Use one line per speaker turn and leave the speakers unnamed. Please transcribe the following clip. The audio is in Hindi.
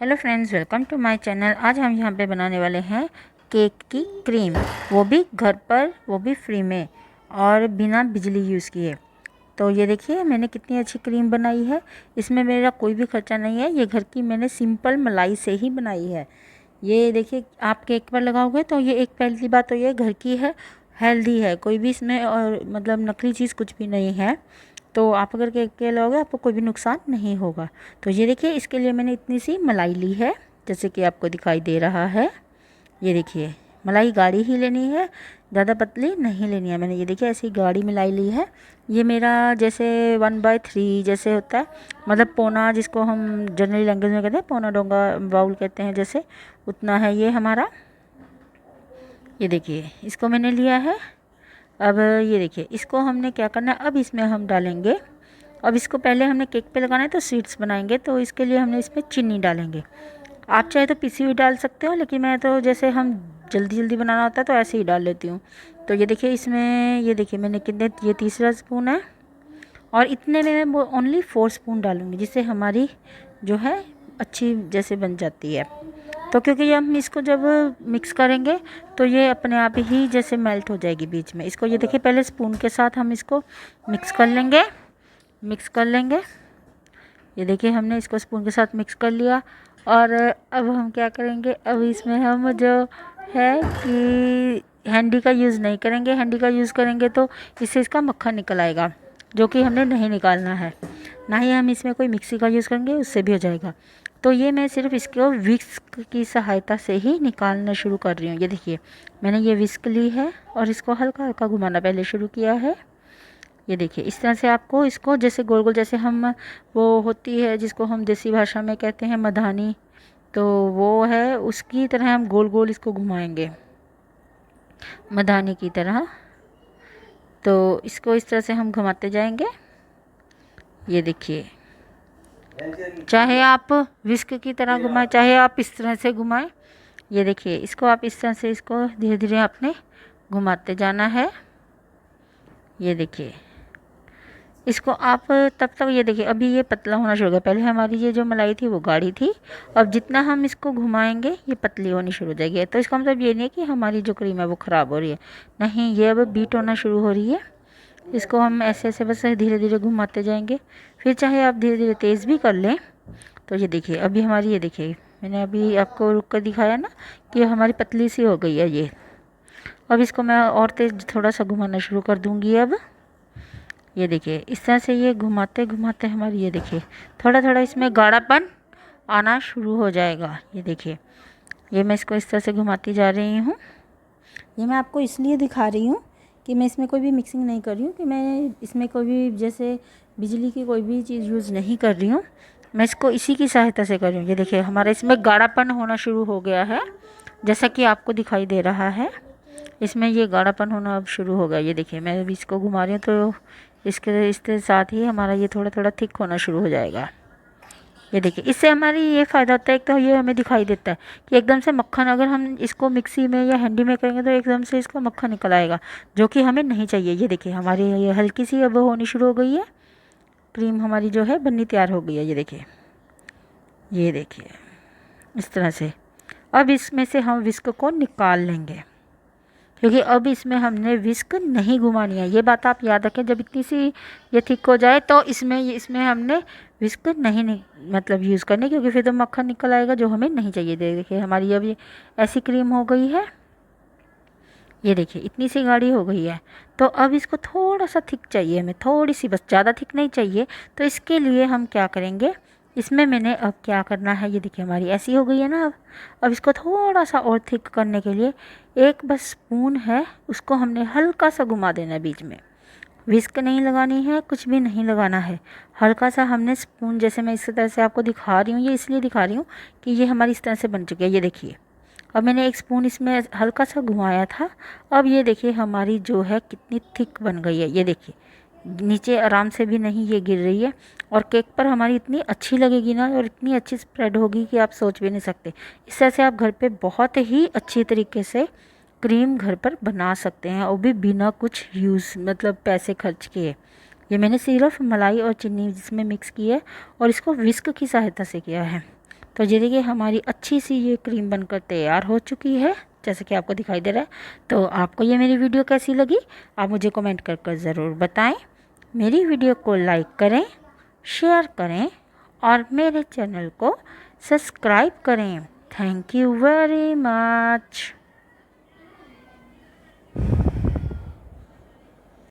Hello friends, welcome to my channel. आज हम यहाँ पे बनाने वाले हैं केक की क्रीम, वो भी घर पर, वो भी फ्री में और बिना बिजली यूज़ किए। तो ये देखिए मैंने कितनी अच्छी क्रीम बनाई है। इसमें मेरा कोई भी खर्चा नहीं है, ये घर की मैंने सिंपल मलाई से ही बनाई है। ये देखिए आप केक पर लगाओगे तो ये एक पहली बात तो ये घर की है, हेल्दी है, कोई भी इसमें और मतलब नकली चीज़ कुछ भी नहीं है। तो आप अगर केक के लोगे आपको कोई भी नुकसान नहीं होगा। तो ये देखिए इसके लिए मैंने इतनी सी मलाई ली है, जैसे कि आपको दिखाई दे रहा है। ये देखिए मलाई गाढ़ी ही लेनी है, ज़्यादा पतली नहीं लेनी है। मैंने ये देखिए ऐसी गाढ़ी मलाई ली है। ये मेरा जैसे 1/3 जैसे होता है, मतलब पौना, जिसको हम जनरली लैंग्वेज में कहते हैं पौना डोंगा बाउल कहते हैं, जैसे उतना है ये हमारा। ये देखिए इसको मैंने लिया है। अब ये देखिए इसको हमने क्या करना है, अब इसमें हम डालेंगे। अब इसको पहले हमने केक पे लगाना है तो सीड्स बनाएंगे, तो इसके लिए हमने इसमें चीनी डालेंगे। आप चाहे तो पिसी हुई डाल सकते हो, लेकिन मैं तो जैसे हम जल्दी जल्दी बनाना होता है तो ऐसे ही डाल लेती हूँ। तो ये देखिए इसमें, ये देखिए मैंने कितने, ये तीसरा स्पून है और इतने में मैं ओनली 4 स्पून डालूँगी, जिससे हमारी जो है अच्छी जैसे बन जाती है। तो क्योंकि ये हम इसको जब मिक्स करेंगे तो ये अपने आप ही जैसे मेल्ट हो जाएगी बीच में। इसको ये देखिए पहले स्पून के साथ हम इसको मिक्स कर लेंगे, मिक्स कर लेंगे। ये देखिए हमने इसको स्पून के साथ मिक्स कर लिया। और अब हम क्या करेंगे, अब इसमें हम जो है कि हैंडी का यूज़ नहीं करेंगे। हैंडी का यूज़ करेंगे तो इससे इसका मक्खन निकल आएगा, जो कि हमने नहीं निकालना है। ना ही हम इसमें कोई मिक्सी का यूज़ करेंगे, उससे भी हो जाएगा। तो ये मैं सिर्फ इसको विस्क की सहायता से ही निकालना शुरू कर रही हूँ। ये देखिए मैंने ये विस्क ली है और इसको हल्का हल्का घुमाना पहले शुरू किया है। ये देखिए इस तरह से आपको इसको जैसे गोल गोल, जैसे हम वो होती है जिसको हम देसी भाषा में कहते हैं मधानी, तो वो है उसकी तरह हम गोल गोल इसको घुमाएंगे, मधानी की तरह। तो इसको इस तरह से हम घुमाते जाएंगे। ये देखिए चाहे आप विस्क की तरह घुमाएं, चाहे आप इस तरह से घुमाएं। ये देखिए इसको आप इस तरह से इसको धीरे धीरे आपने घुमाते जाना है। ये देखिए इसको आप तब तक, ये देखिए अभी ये पतला होना शुरू हो गया। पहले हमारी ये जो मलाई थी वो गाढ़ी थी, अब जितना हम इसको घुमाएंगे ये पतली होनी शुरू हो जाएगी। तो इसका मतलब ये नहीं है कि हमारी जो क्रीम है वो ख़राब हो रही है, नहीं, ये अब बीट होना शुरू हो रही है। इसको हम ऐसे ऐसे बस धीरे धीरे घुमाते जाएंगे। फिर चाहे आप धीरे धीरे तेज़ भी कर लें। तो ये देखिए अभी हमारी, ये देखिए मैंने अभी आपको रुक कर दिखाया ना कि हमारी पतली सी हो गई है ये। अब इसको मैं और तेज़ थोड़ा सा घुमाना शुरू कर दूँगी अब। ये देखिए इस तरह से ये घुमाते घुमाते हमारी, ये देखिए थोड़ा थोड़ा इसमें गाढ़ापन आना शुरू हो जाएगा। ये देखिए ये मैं इसको इस तरह से घुमाती जा रही हूँ। ये मैं आपको इसलिए दिखा रही हूँ कि मैं इसमें कोई भी मिक्सिंग नहीं कर रही हूँ, कि मैं इसमें कोई भी जैसे बिजली की कोई भी चीज़ यूज़ नहीं कर रही हूँ। मैं इसको इसी की सहायता से कर रही हूँ। ये देखिए हमारा इसमें गाढ़ापन होना शुरू हो गया है, जैसा कि आपको दिखाई दे रहा है। इसमें ये गाढ़ापन होना अब शुरू हो गया। ये देखिए मैं अभी इसको घुमा रही हूँ तो इसके साथ ही हमारा ये थोड़ा थोड़ा थिक होना शुरू हो जाएगा। ये देखिए इससे हमारी ये फ़ायदा होता है, एक तो ये हमें दिखाई देता है कि एकदम से मक्खन, अगर हम इसको मिक्सी में या हैंडी में करेंगे तो एकदम से इसका मक्खन निकल आएगा, जो कि हमें नहीं चाहिए। ये देखिए हमारी ये हल्की सी अब होनी शुरू हो गई है, क्रीम हमारी जो है बननी तैयार हो गई है। ये देखिए, ये देखिए इस तरह से। अब इसमें से हम विस्क को निकाल लेंगे, क्योंकि अब इसमें हमने विस्क नहीं घुमानी है। ये बात आप याद रखें, जब इतनी सी ये थिक हो जाए तो इसमें हमने विस्क नहीं मतलब यूज़ करनी, क्योंकि फिर तो मक्खन निकल आएगा जो हमें नहीं चाहिए। देखिए हमारी अब ये ऐसी क्रीम हो गई है। ये देखिए इतनी सी गाढ़ी हो गई है। तो अब इसको थोड़ा सा थिक चाहिए हमें, थोड़ी सी बस, ज़्यादा थिक नहीं चाहिए। तो इसके लिए हम क्या करेंगे, इसमें मैंने अब क्या करना है, ये देखिए हमारी ऐसी हो गई है ना। अब इसको थोड़ा सा और थिक करने के लिए एक बस स्पून है, उसको हमने हल्का सा घुमा देना है बीच में। विस्क नहीं लगानी है, कुछ भी नहीं लगाना है, हल्का सा हमने स्पून, जैसे मैं इस तरह से आपको दिखा रही हूँ, ये इसलिए दिखा रही हूँ कि ये हमारी इस तरह से बन चुकी है। ये देखिए अब मैंने एक स्पून इसमें हल्का सा घुमाया था। अब ये देखिए हमारी जो है कितनी थिक बन गई है। ये देखिए नीचे आराम से भी नहीं ये गिर रही है, और केक पर हमारी इतनी अच्छी लगेगी ना, और इतनी अच्छी स्प्रेड होगी कि आप सोच भी नहीं सकते। इस तरह से आप घर पे बहुत ही अच्छी तरीके से क्रीम घर पर बना सकते हैं, और भी बिना कुछ यूज़ मतलब पैसे खर्च किए। ये मैंने सिर्फ मलाई और चीनी जिसमें मिक्स की है, और इसको विस्क की सहायता से किया है। तो ये देखिए हमारी अच्छी सी ये क्रीम बनकर तैयार हो चुकी है, जैसे कि आपको दिखाई दे रहा है। तो आपको ये मेरी वीडियो कैसी लगी आप मुझे कमेंट कर ज़रूर बताएं। मेरी वीडियो को लाइक करें, शेयर करें और मेरे चैनल को सब्सक्राइब करें। Thank you very much.